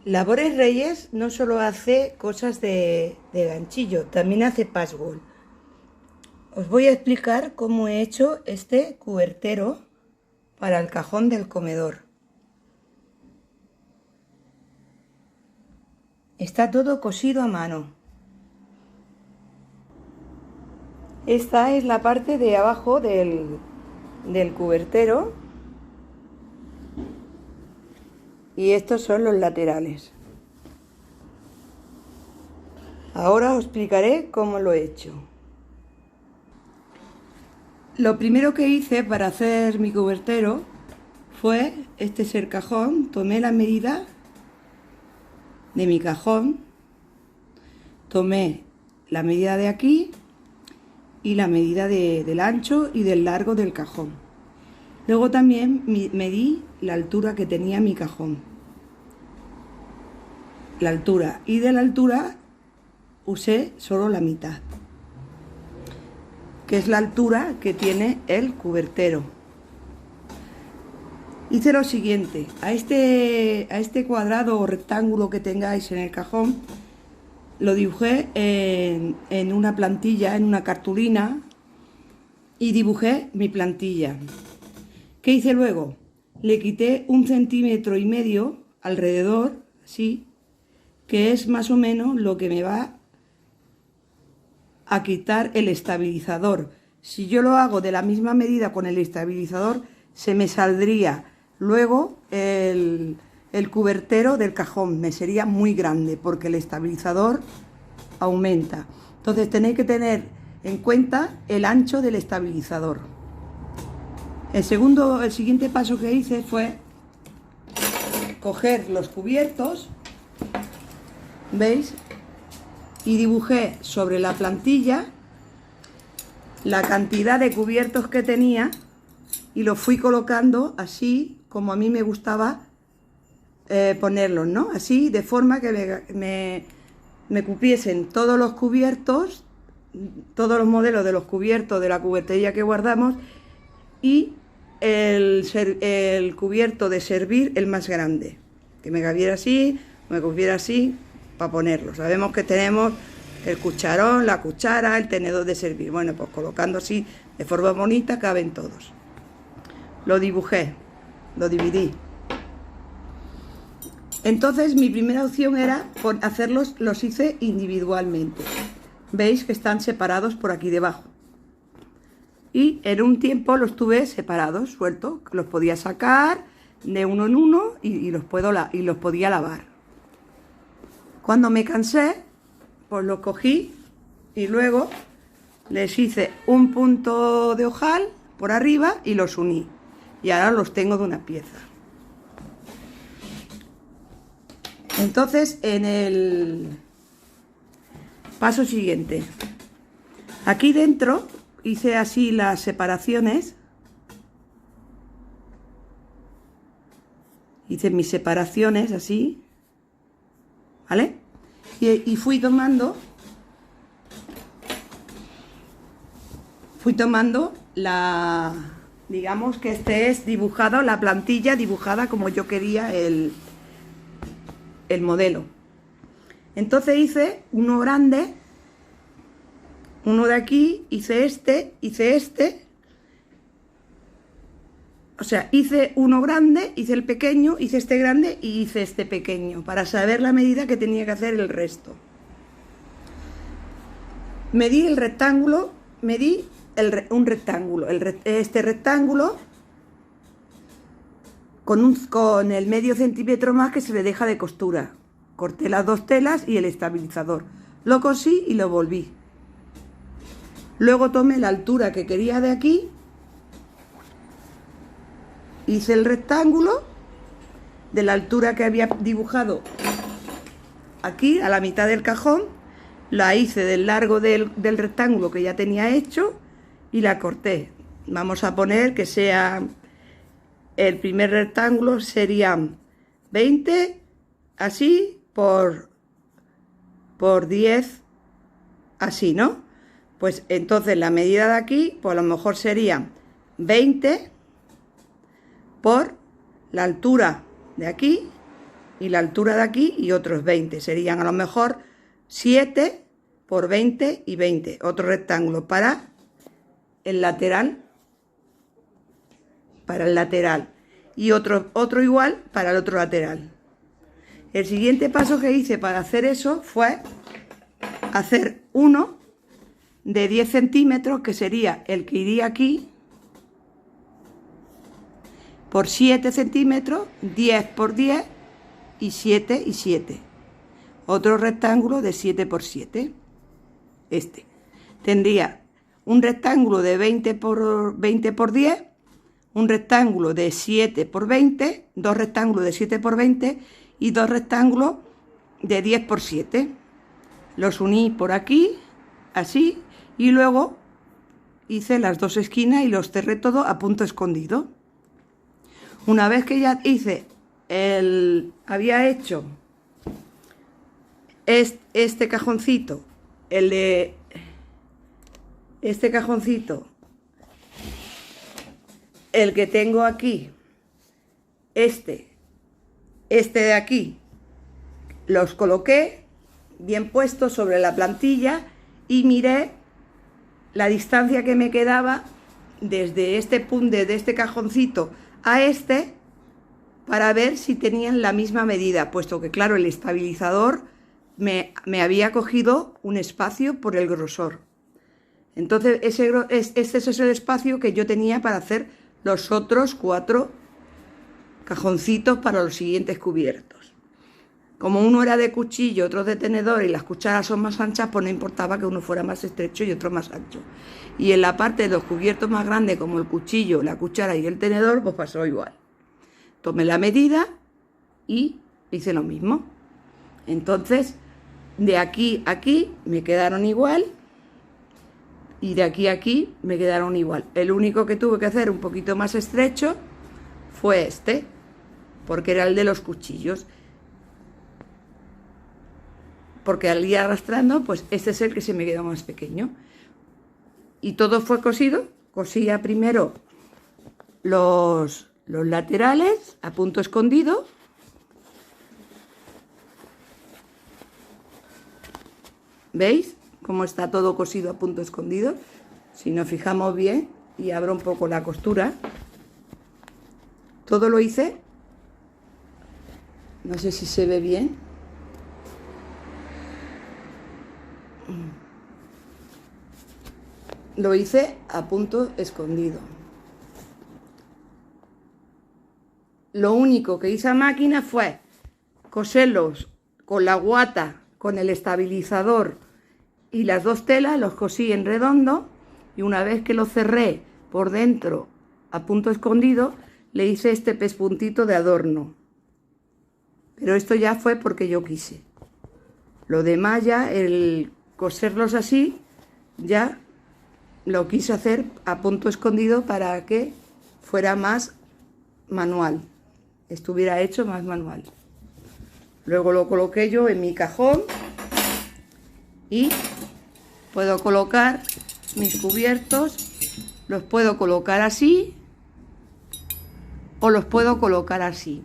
Labores Reyes no solo hace cosas de ganchillo, también hace patchwork. Os voy a explicar cómo he hecho este cubertero para el cajón del comedor. Está todo cosido a mano. Esta es la parte de abajo del cubertero y estos son los laterales. Ahora os explicaré cómo lo he hecho. Lo primero que hice para hacer mi cubertero fue, este es el cajón, tomé la medida de mi cajón, tomé la medida de aquí y la medida del ancho y del largo del cajón. Luego también medí la altura que tenía mi cajón. La altura, y de la altura usé solo la mitad, que es la altura que tiene el cubertero. Hice lo siguiente: a este cuadrado o rectángulo que tengáis en el cajón, lo dibujé en una plantilla, en una cartulina, y dibujé mi plantilla. ¿Qué hice luego? Le quité 1,5 cm alrededor, así, que es más o menos lo que me va a quitar el estabilizador. Si yo lo hago de la misma medida con el estabilizador, se me saldría luego el cubertero del cajón, me sería muy grande porque el estabilizador aumenta. Entonces tenéis que tener en cuenta el ancho del estabilizador. El siguiente paso que hice fue coger los cubiertos, ¿veis? Y dibujé sobre la plantilla la cantidad de cubiertos que tenía y los fui colocando así como a mí me gustaba ponerlos, ¿no? Así, de forma que me cupiesen todos los cubiertos, todos los modelos de los cubiertos de la cubertería que guardamos, y el cubierto de servir, el más grande, que me cabiera así, me cupiera así, para ponerlo. Sabemos que tenemos el cucharón, la cuchara, el tenedor de servir. Bueno, pues colocando así de forma bonita caben todos. Lo dibujé, lo dividí. Entonces mi primera opción era hacerlos, los hice individualmente. Veis que están separados por aquí debajo. Y en un tiempo los tuve separados, sueltos, los podía sacar de uno en uno y los podía lavar. Cuando me cansé, pues los cogí y luego les hice un punto de ojal por arriba y los uní. Y ahora los tengo de una pieza. Entonces, en el paso siguiente, aquí dentro hice así las separaciones. Hice mis separaciones así, ¿vale? Y fui tomando la, digamos que este es dibujado, la plantilla dibujada como yo quería el modelo. Entonces hice uno grande, uno de aquí, hice este, o sea, hice uno grande, hice el pequeño, hice este grande y hice este pequeño, para saber la medida que tenía que hacer el resto. Medí el rectángulo, un rectángulo, este rectángulo con el medio centímetro más que se le deja de costura. Corté las dos telas y el estabilizador. Lo cosí y lo volví. Luego tomé la altura que quería de aquí. Hice el rectángulo de la altura que había dibujado aquí, a la mitad del cajón. La hice del largo del rectángulo que ya tenía hecho y la corté. Vamos a poner que sea, el primer rectángulo serían 20, así, por 10, así, ¿no? Pues entonces la medida de aquí, pues a lo mejor sería 20 por la altura de aquí y la altura de aquí y otros 20. Serían a lo mejor 7 por 20 y 20. Otro rectángulo para el lateral. Y otro igual para el otro lateral. El siguiente paso que hice para hacer eso fue hacer uno de 10 centímetros, que sería el que iría aquí, por 7 centímetros, 10 por 10 y 7 y 7. Otro rectángulo de 7 por 7. Tendría un rectángulo de 20 por 10, un rectángulo de 7 por 20, dos rectángulos de 7 por 20 y dos rectángulos de 10 por 7. Los uní por aquí, así, y luego hice las dos esquinas y los cerré todo a punto escondido. Una vez que ya había hecho este cajoncito, el que tengo aquí, este de aquí, los coloqué bien puestos sobre la plantilla y miré la distancia que me quedaba desde este punto, de este cajoncito a para ver si tenían la misma medida, puesto que claro, el estabilizador me había cogido un espacio por el grosor. Entonces este es el espacio que yo tenía para hacer los otros 4 cajoncitos para los siguientes cubiertos. Como uno era de cuchillo, otro de tenedor y las cucharas son más anchas, pues no importaba que uno fuera más estrecho y otro más ancho. Y en la parte de los cubiertos más grandes, como el cuchillo, la cuchara y el tenedor, pues pasó igual. Tomé la medida y hice lo mismo. Entonces, de aquí a aquí me quedaron igual y de aquí a aquí me quedaron igual. El único que tuve que hacer un poquito más estrecho fue porque era el de los cuchillos. Porque al ir arrastrando, pues este es el que se me quedó más pequeño. Y todo fue cosido. Cosía primero los laterales a punto escondido. ¿Veis cómo está todo cosido a punto escondido? Si nos fijamos bien y abro un poco la costura, todo lo hice, no sé si se ve bien, lo hice a punto escondido. Lo único que hice a máquina fue coserlos con la guata, con el estabilizador y las dos telas, los cosí en redondo y una vez que lo cerré por dentro a punto escondido, le hice este pespuntito de adorno. Pero esto ya fue porque yo quise. Lo demás ya, el coserlos así, ya lo quise hacer a punto escondido para que fuera más manual, estuviera hecho más manual. Luego lo coloqué yo en mi cajón y puedo colocar mis cubiertos, los puedo colocar así o los puedo colocar así.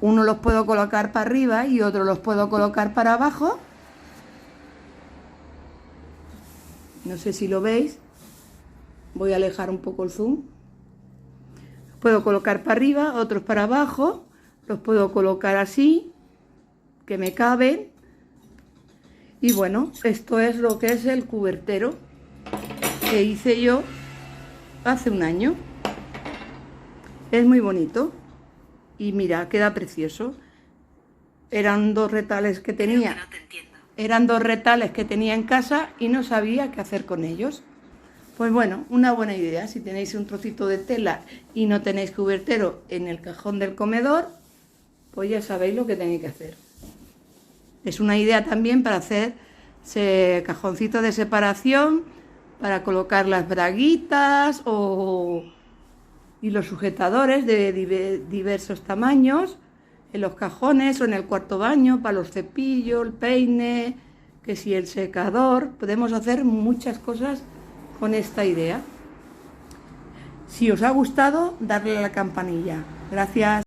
Uno los puedo colocar para arriba y otro los puedo colocar para abajo. No sé si lo veis. Voy a alejar un poco el zoom. Los puedo colocar para arriba, otros para abajo. Los puedo colocar así, que me caben. Y bueno, esto es lo que es el cubertero que hice yo hace un año. Es muy bonito. Y mira, queda precioso. Eran dos retales que tenía. Eran dos retales que tenía en casa y no sabía qué hacer con ellos. Pues bueno, una buena idea. Si tenéis un trocito de tela y no tenéis cubertero en el cajón del comedor, pues ya sabéis lo que tenéis que hacer. Es una idea también para hacer cajoncitos de separación, para colocar las braguitas y los sujetadores de diversos tamaños en los cajones o en el cuarto baño, para los cepillos, el peine, que si el secador. Podemos hacer muchas cosas con esta idea. Si os ha gustado, darle a la campanilla. Gracias.